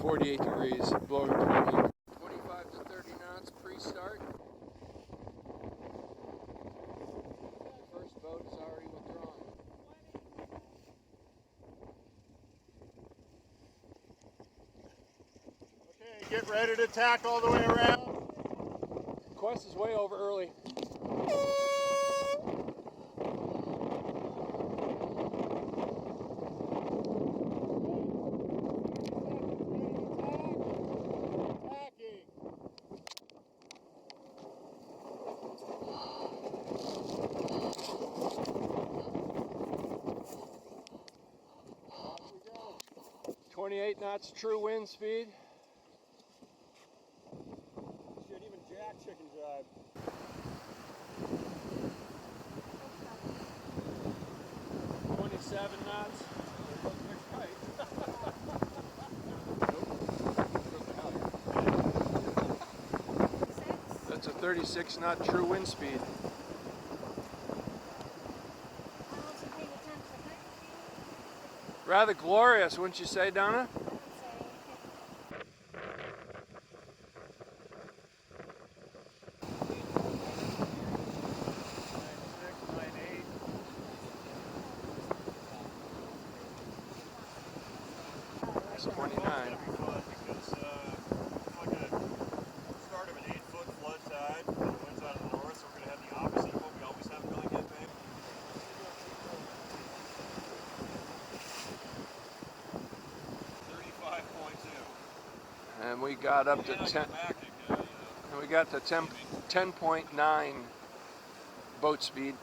48 degrees, blowing 20. 25 to 30 knots pre-start. First boat is already withdrawn. Okay, get ready to tack all the way around. Quest is way over early. Go. 28 knots true wind speed. Shouldn't even jack chicken jibe. 27 knots. That's a 36 knot true wind speed. Rather glorious, wouldn't you say, Donna? That's 29. And we got up to 10. And we got to 10.9 boat speed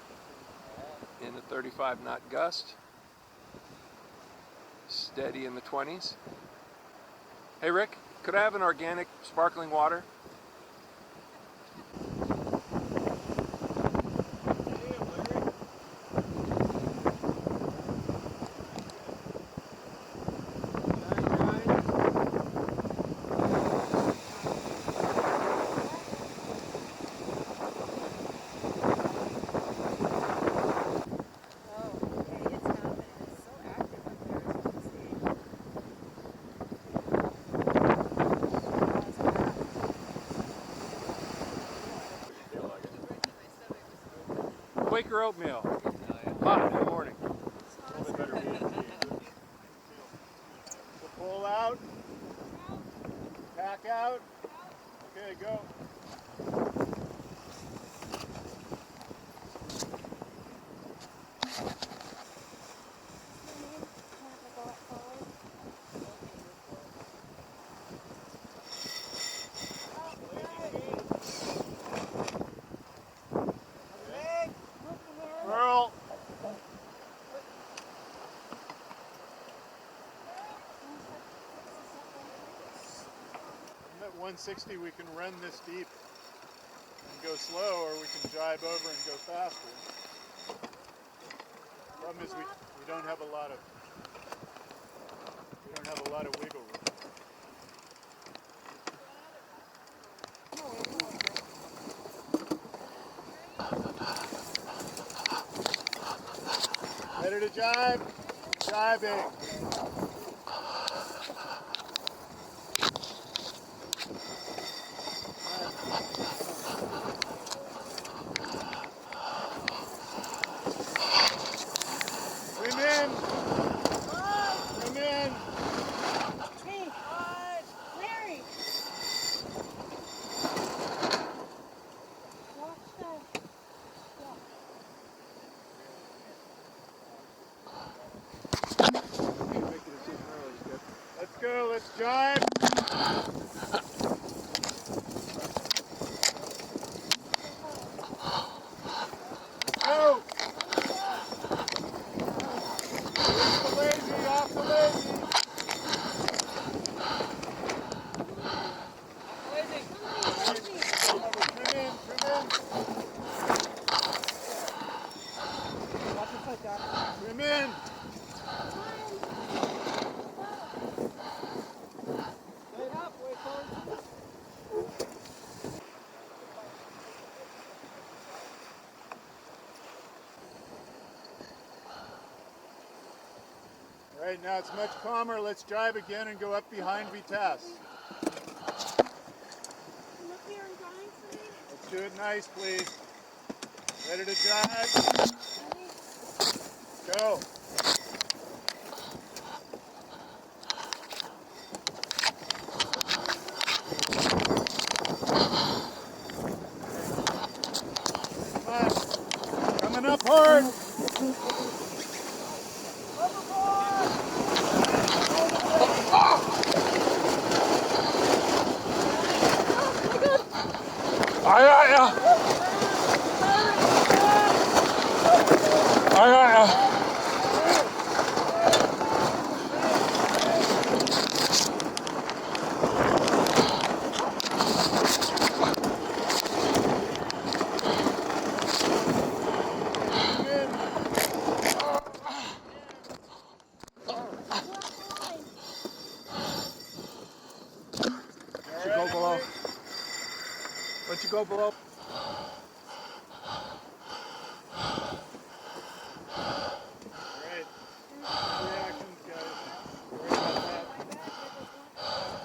in the 35 knot gust. Steady in the 20s. Hey Rick, could I have an organic sparkling water? Quaker oatmeal. Hot in the morning. So pull out. Pack out. Okay, go. Whirl. At 160 we can run this deep and go slow, or we can jibe over and go faster. Problem is we don't have a lot of wiggle room. Ready to jibe? Jibing. Swim in. Swim in. Hey, Larry. Watch that. Let's go. Let's jibe. Go. Off the lazy. Off the lazy. Trim in. Watch your foot, Doc. Trim in. Stay up with right, now it's much calmer. Let's drive again and go up behind Vitesse. Come up here and grind for me. Let's do it nice, please. Ready to drive? Ready? Go. Come on. Coming up hard. Aye, aye, aye. Aye, aye, aye. All Go right, below. Emily? Once you go below. All right. Reactions, guys.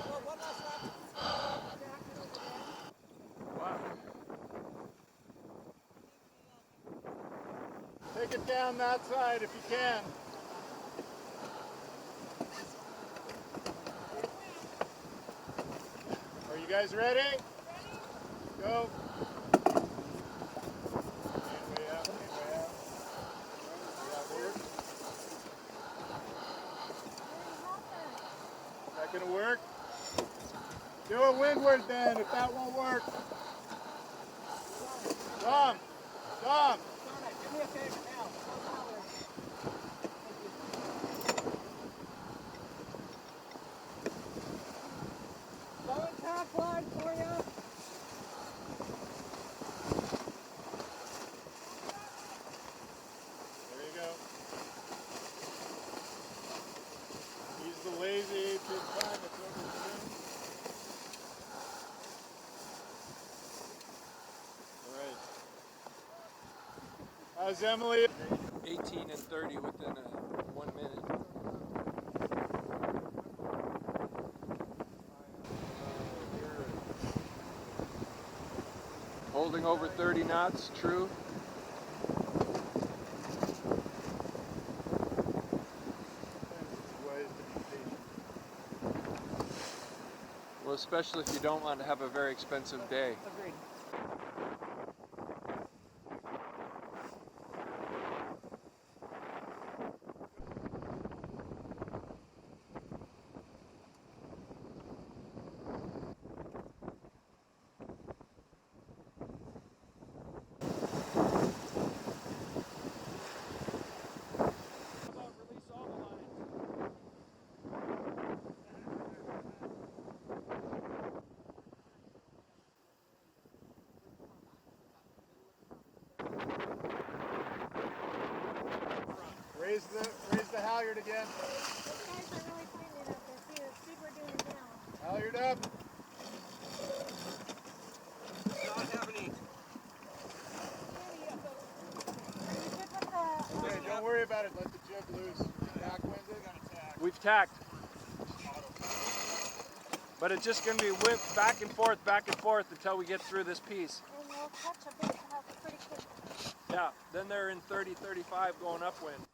Sorry about that. Wow. Take it down that side if you can. Are you guys ready? Go. Way out, way out. That work? Is that gonna work? Do a windward then if that won't work. Tom, Tom. There you go. Use the lazy to climb it's over the moon. All right. How's Emily? 18 and 30 within 1 minute. Holding over 30 knots, true. Well, especially if you don't want to have a very expensive day. Agreed. Raise the halyard again. These guys are really finding it up there. See we're doing it now. Halyard up. Not happening. Are you good with the... Okay, don't worry about it. Let the jib loose. Back winded. We've tacked. But it's just going to be whipped back and forth until we get through this piece. And we'll catch a big half pretty quick. Yeah, then they're in 30, 35 going upwind.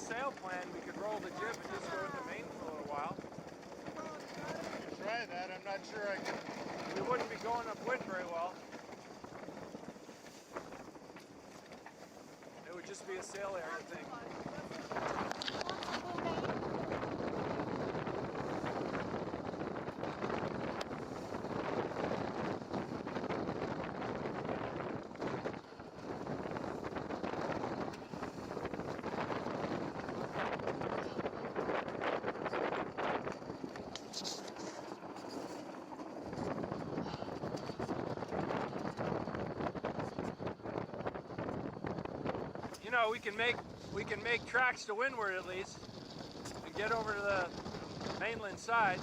sail plan, we could roll the jib and just go into main for a little while. You can try that. I'm not sure I can. We wouldn't be going up wind very well. It would just be a sail area thing. You know, we can make tracks to windward at least and get over to the mainland side.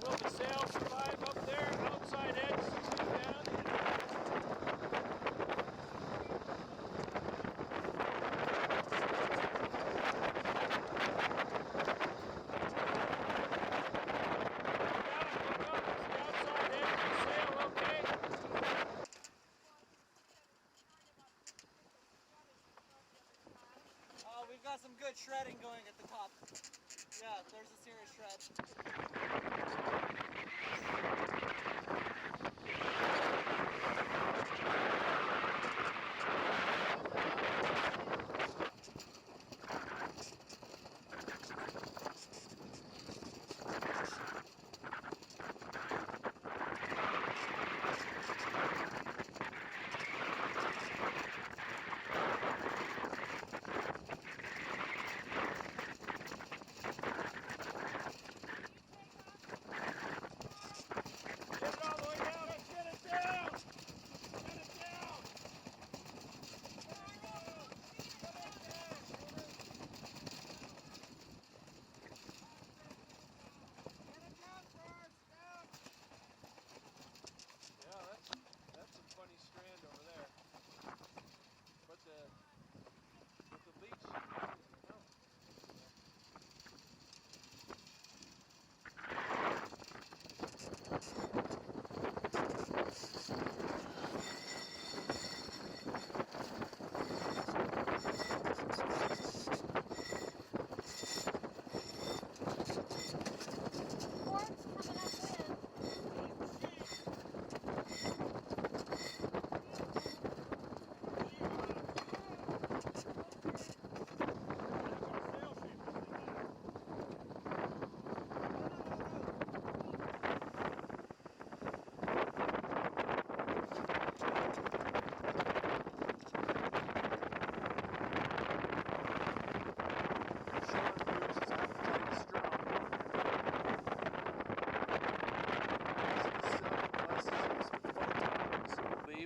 Will the sail survive up there, outside edge, 6 feet down? We've got some good shredding going at the top. Yeah, there's a serious shred. That's a funny strand over there. But the leech, no.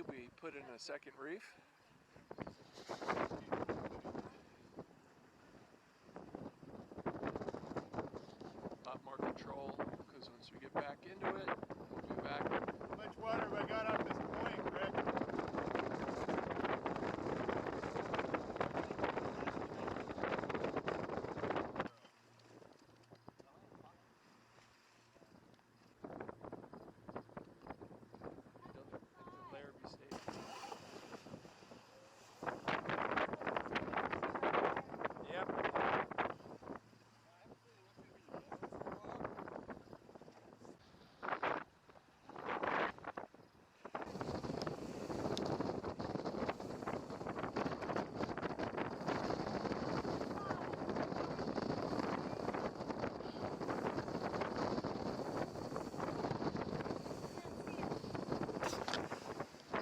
We put in a second reef. A lot more control, because once we get back into it, we'll be back. How much water have I got off this point, Rick? Don't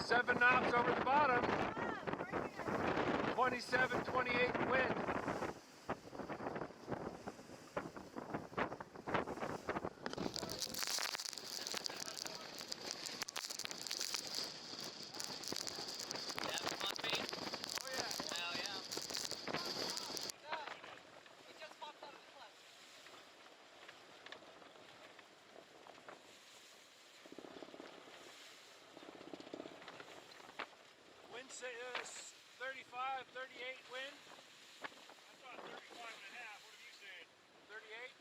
7 knots over the bottom. Ah, 27, 28 wind. Wind says 35, 38 wind. I thought 35 and a half. What have you saying? 38.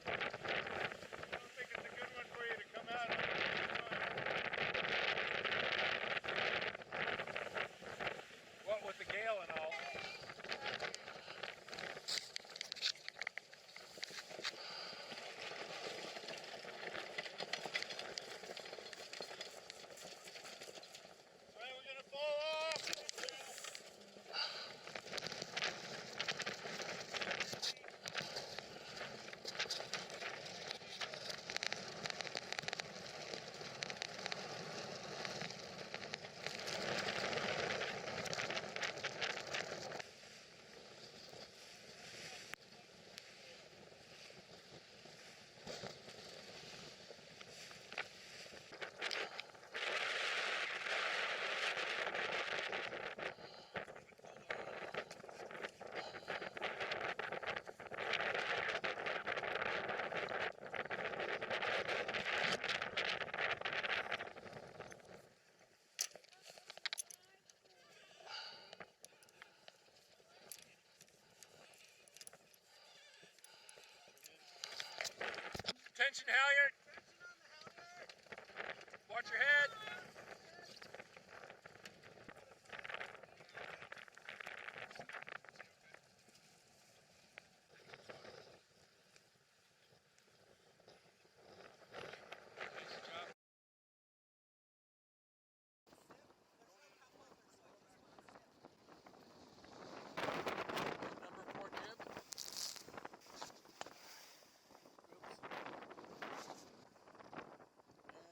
I don't think it's a good one for you to come out. What with the gale and all? Right, we're gonna fall off. Attention, halyard. Watch your head.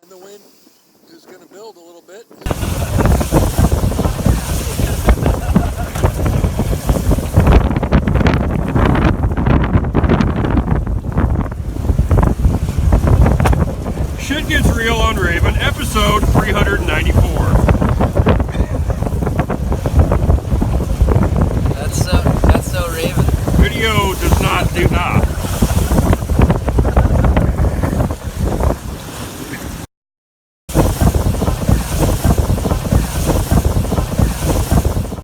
And the wind is going to build a little bit. Shit Gets Real on Raven, episode 394.